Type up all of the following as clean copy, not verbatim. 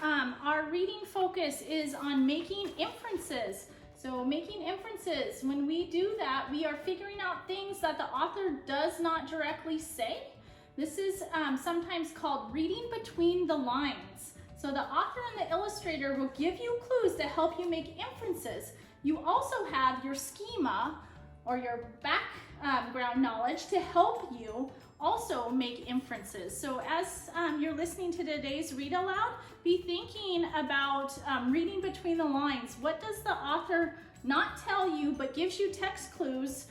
our reading focus is on making inferences. So making inferences, when we do that, we are figuring out things that the author does not directly say. This is sometimes called reading between the lines. So the author and the illustrator will give you clues to help you make inferences. You also have your schema or your background knowledge to help you also make inferences. So as you're listening to today's read aloud, be thinking about reading between the lines. What does the author not tell you but gives you text clues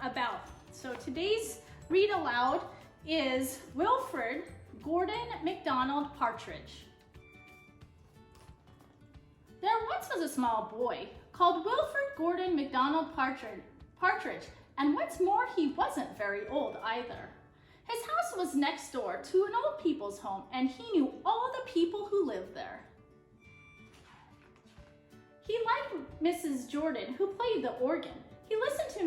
about? So today's read aloud is Wilfrid, Gordon, Mcdonald, Partridge. There once was a small boy called Wilfrid, Gordon, Mcdonald, Partridge, and what's more, he wasn't very old either. His house was next door to an old people's home, and he knew all the people who lived there. He liked Mrs. Jordan, who played the organ. He listened to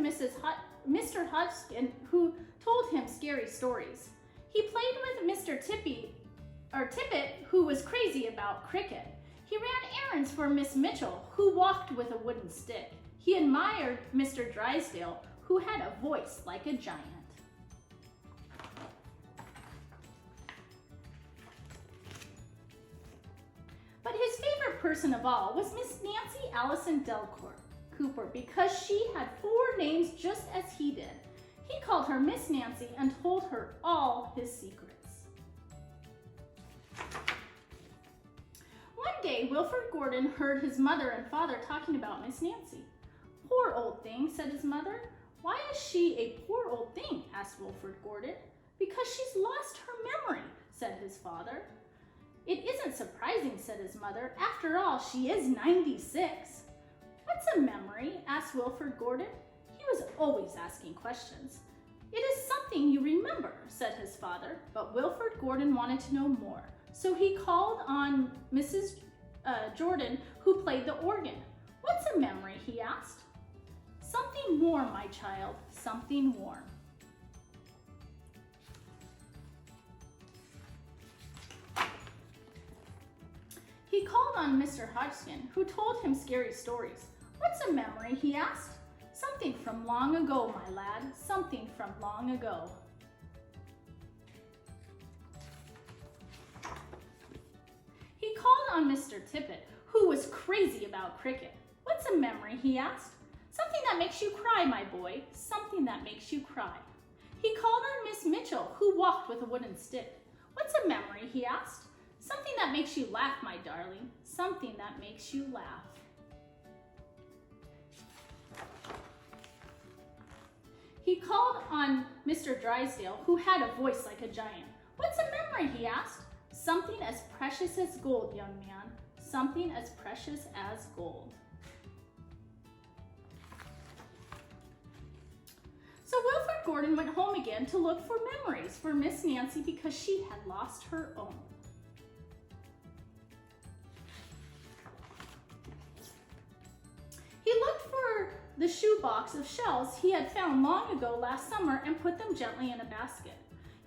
Mr. Hodgkin, who told him scary stories. He played with Mr. Tippet, who was crazy about cricket. He ran errands for Miss Mitchell, who walked with a wooden stick. He admired Mr. Drysdale, who had a voice like a giant. But his favorite person of all was Miss Nancy Allison Delcourt Cooper, because she had 4 names just as he did. He called her Miss Nancy and told her all his secrets. One day, Wilfrid Gordon heard his mother and father talking about Miss Nancy. "Poor old thing," said his mother. "Why is she a poor old thing?" asked Wilfrid Gordon. "Because she's lost her memory," said his father. "It isn't surprising," said his mother. "After all, she is 96. "What's a memory?" asked Wilfrid Gordon. He was always asking questions. "It is something you remember," said his father, but Wilfrid Gordon wanted to know more. So he called on Mrs. Jordan, who played the organ. "What's a memory?" he asked. "Something warm, my child, something warm." He called on Mr. Hodgkin, who told him scary stories. "What's a memory?" he asked. "Something from long ago, my lad, something from long ago." He called on Mr. Tippet, who was crazy about cricket. "What's a memory?" he asked. "Something that makes you cry, my boy, something that makes you cry." He called on Miss Mitchell, who walked with a wooden stick. "What's a memory?" he asked. "Something that makes you laugh, my darling, something that makes you laugh." He called on Mr. Drysdale, who had a voice like a giant. "What's a memory?" he asked. "Something as precious as gold, young man, something as precious as gold." So Wilfrid Gordon went home again to look for memories for Miss Nancy because she had lost her own. He looked for the shoebox of shells he had found long ago last summer and put them gently in a basket.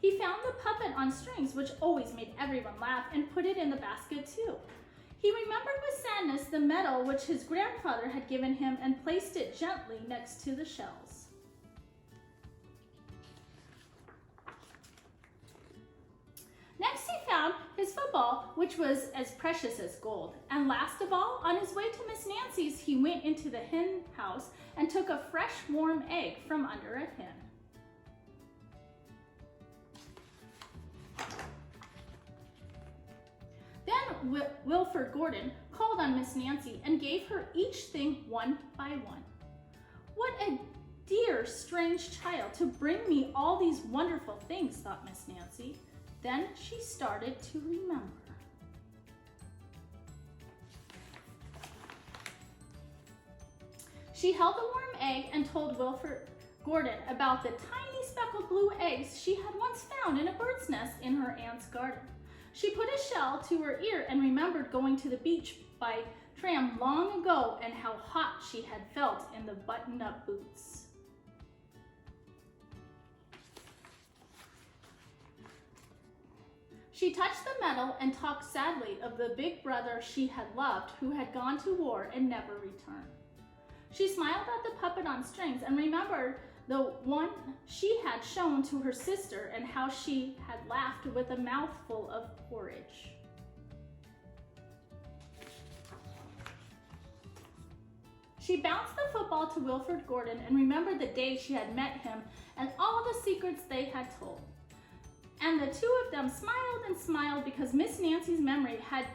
He found the puppet on strings, which always made everyone laugh, and put it in the basket too. He remembered with sadness the medal which his grandfather had given him and placed it gently next to the shells. Next he found his football, which was as precious as gold. And last of all, on his way to Miss Nancy's, he went into the hen house and took a fresh, warm egg from under a hen. Then Wilfrid Gordon called on Miss Nancy and gave her each thing one by one. "What a dear, strange child to bring me all these wonderful things," thought Miss Nancy. Then she started to remember. She held the warm egg and told Wilfrid Gordon about the tiny speckled blue eggs she had once found in a bird's nest in her aunt's garden. She put a shell to her ear and remembered going to the beach by tram long ago and how hot she had felt in the buttoned-up boots. She touched the metal and talked sadly of the big brother she had loved who had gone to war and never returned. She smiled at the puppet on strings and remembered the one she had shown to her sister and how she had laughed with a mouthful of porridge. She bounced the football to Wilfrid Gordon and remembered the day she had met him and all the secrets they had told. And the two of them smiled and smiled because Miss Nancy's memory had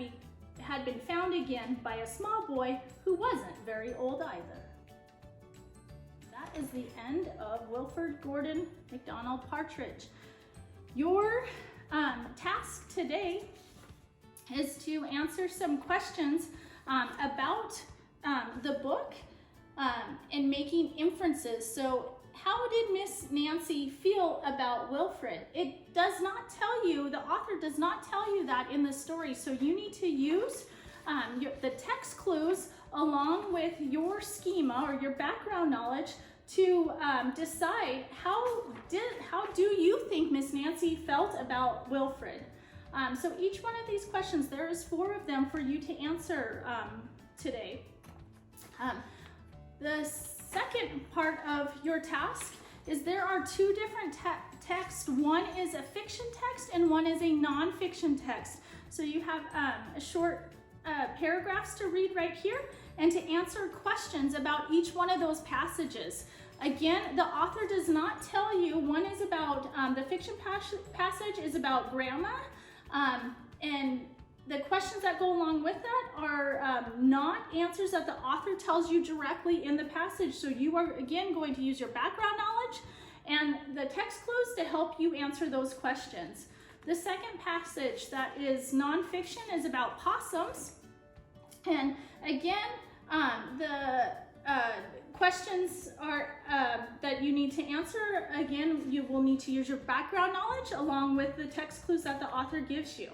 been found again by a small boy who wasn't very old either. That is the end of Wilfrid Gordon Mcdonald Partridge. Your task today is to answer some questions about the book and making inferences. So how did Miss Nancy feel about Wilfrid? It does not tell you, the author does not tell you that in the story. So you need to use the text clues along with your schema or your background knowledge to decide how do you think Miss Nancy felt about Wilfrid. So each one of these questions, there is 4 of them for you to answer today. The second part of your task is there are 2 different texts. One is a fiction text and one is a non-fiction text. So you have short paragraphs to read right here and to answer questions about each one of those passages. Again, the author does not tell you. One is about, the fiction passage is about grandma, and the questions that go along with that are not answers that the author tells you directly in the passage. So you are, again, going to use your background knowledge and the text clues to help you answer those questions. The second passage that is nonfiction is about possums. And again, the questions are that you need to answer. Again, you will need to use your background knowledge along with the text clues that the author gives you.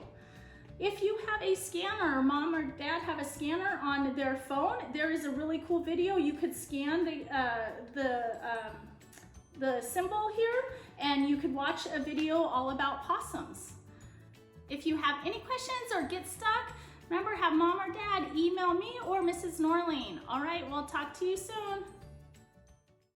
If you have a scanner, or mom or dad have a scanner on their phone, there is a really cool video. You could scan the symbol here, and you could watch a video all about possums. If you have any questions or get stuck, remember, have mom or dad email me or Mrs. Norling. All right, we'll talk to you soon.